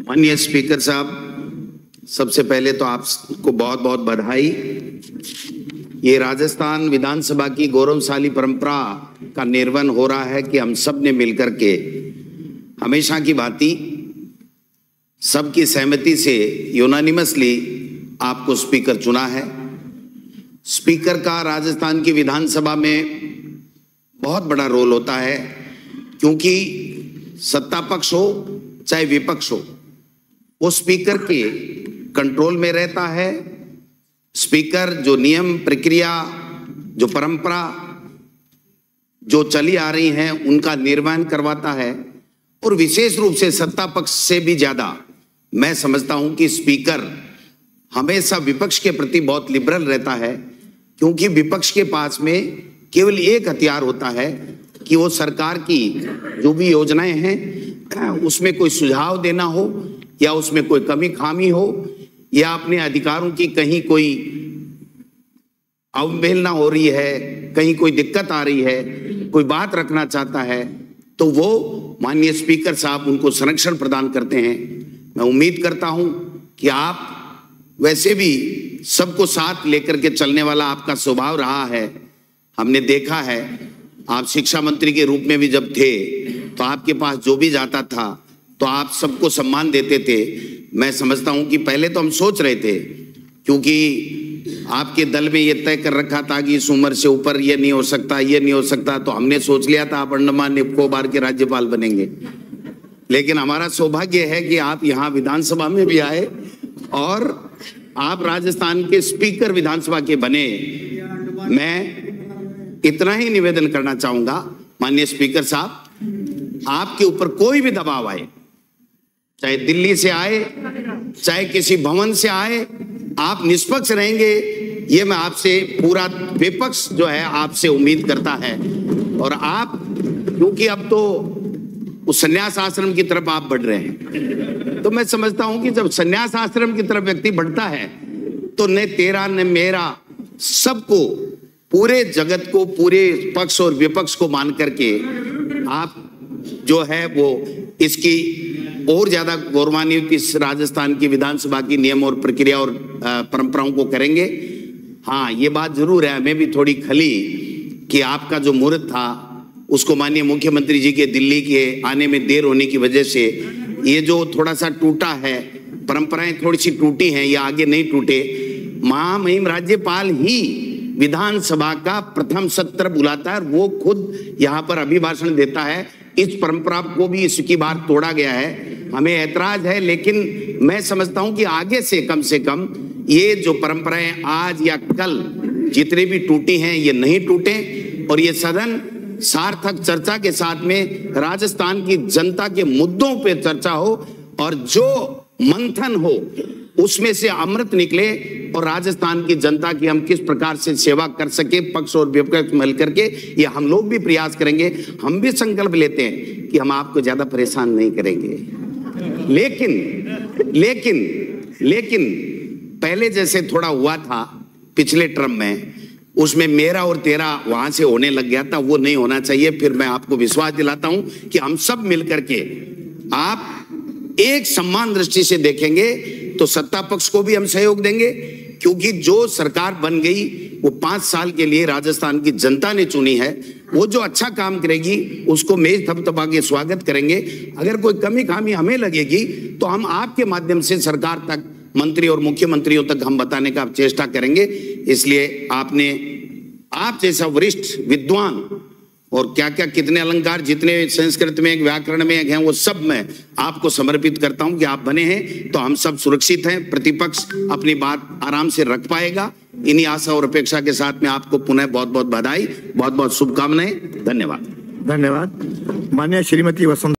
माननीय स्पीकर साहब, सबसे पहले तो आपको बहुत बहुत बधाई। ये राजस्थान विधानसभा की गौरवशाली परंपरा का निर्वहन हो रहा है कि हम सब ने मिलकर के हमेशा की भांति सबकी सहमति से यूनानिमसली आपको स्पीकर चुना है। स्पीकर का राजस्थान की विधानसभा में बहुत बड़ा रोल होता है, क्योंकि सत्ता पक्ष हो चाहे विपक्ष हो, वो स्पीकर के कंट्रोल में रहता है। स्पीकर जो नियम प्रक्रिया, जो परंपरा जो चली आ रही हैं, उनका निर्वहन करवाता है। और विशेष रूप से सत्ता पक्ष से भी ज्यादा मैं समझता हूं कि स्पीकर हमेशा विपक्ष के प्रति बहुत लिबरल रहता है, क्योंकि विपक्ष के पास में केवल एक हथियार होता है कि वो सरकार की जो भी योजनाएं हैं उसमें कोई सुझाव देना हो, या उसमें कोई कमी खामी हो, या अपने अधिकारों की कहीं कोई अवहेलना हो रही है, कहीं कोई दिक्कत आ रही है, कोई बात रखना चाहता है, तो वो माननीय स्पीकर साहब उनको संरक्षण प्रदान करते हैं। मैं उम्मीद करता हूं कि आप वैसे भी सबको साथ लेकर के चलने वाला आपका स्वभाव रहा है। हमने देखा है, आप शिक्षा मंत्री के रूप में भी जब थे तो आपके पास जो भी जाता था तो आप सबको सम्मान देते थे। मैं समझता हूं कि पहले तो हम सोच रहे थे, क्योंकि आपके दल में ये तय कर रखा था कि इस उम्र से ऊपर ये नहीं हो सकता, ये नहीं हो सकता, तो हमने सोच लिया था आप अंडमान निकोबार के राज्यपाल बनेंगे। लेकिन हमारा सौभाग्य है कि आप यहाँ विधानसभा में भी आए और आप राजस्थान के स्पीकर विधानसभा के बने। मैं इतना ही निवेदन करना चाहूंगा, माननीय स्पीकर साहब, आपके ऊपर कोई भी दबाव आए, चाहे दिल्ली से आए चाहे किसी भवन से आए, आप निष्पक्ष रहेंगे, ये मैं आपसे, पूरा विपक्ष जो है आपसे उम्मीद करता है। और आप, क्योंकि अब तो उस संन्यास आश्रम की तरफ आप बढ़ रहे हैं, तो मैं समझता हूं कि जब संन्यास आश्रम की तरफ व्यक्ति बढ़ता है तो न तेरा न मेरा, सबको, पूरे जगत को, पूरे पक्ष और विपक्ष को मान करके आप जो है वो इसकी और ज्यादा गौरवान्वित इस राजस्थान की विधानसभा की नियम और प्रक्रिया और परंपराओं को करेंगे। हाँ, ये बात जरूर है, हमें भी थोड़ी खली कि आपका जो मुहूर्त था उसको माननीय मुख्यमंत्री जी के दिल्ली के आने में देर होने की वजह से ये जो थोड़ा सा टूटा है, परंपराएं थोड़ी सी टूटी हैं, ये आगे नहीं टूटे। महामहिम राज्यपाल ही विधानसभा का प्रथम सत्र बुलाता है, वो खुद यहाँ पर अभिभाषण देता है। इस परंपरा को भी इसकी बार तोड़ा गया है, हमें ऐतराज है, लेकिन मैं समझता हूं कि आगे से कम ये जो परंपराएं आज या कल जितने भी टूटी हैं ये नहीं टूटे, और ये सदन सार्थक चर्चा के साथ में राजस्थान की जनता के मुद्दों पे चर्चा हो, और जो मंथन हो उसमें से अमृत निकले, और राजस्थान की जनता की हम किस प्रकार से सेवा कर सके, पक्ष और विपक्ष मिल करके, ये हम लोग भी प्रयास करेंगे। हम भी संकल्प लेते हैं कि हम आपको ज्यादा परेशान नहीं करेंगे, लेकिन पहले जैसे थोड़ा हुआ था पिछले टर्म में, उसमें मेरा और तेरा वहां से होने लग गया था, वो नहीं होना चाहिए। फिर मैं आपको विश्वास दिलाता हूं कि हम सब मिलकर के आप एक सम्मान दृष्टि से देखेंगे तो सत्ता पक्ष को भी हम सहयोग देंगे, क्योंकि जो सरकार बन गई वो 5 साल के लिए राजस्थान की जनता ने चुनी है। वो जो अच्छा काम करेगी उसको मेज थपथपा के स्वागत करेंगे। अगर कोई कमी खामी हमें लगेगी तो हम आपके माध्यम से सरकार तक, मंत्री और मुख्यमंत्रियों तक हम बताने का चेष्टा करेंगे। इसलिए आप जैसा वरिष्ठ विद्वान, और क्या क्या कितने अलंकार जितने संस्कृत में, व्याकरण में हैं, वो सब मैं आपको समर्पित करता हूं कि आप बने हैं तो हम सब सुरक्षित हैं, प्रतिपक्ष अपनी बात आराम से रख पाएगा। इन्हीं आशा और अपेक्षा के साथ में आपको पुनः बहुत बहुत बधाई, बहुत बहुत शुभकामनाएं। धन्यवाद। धन्यवाद। माननीय श्रीमती वसंत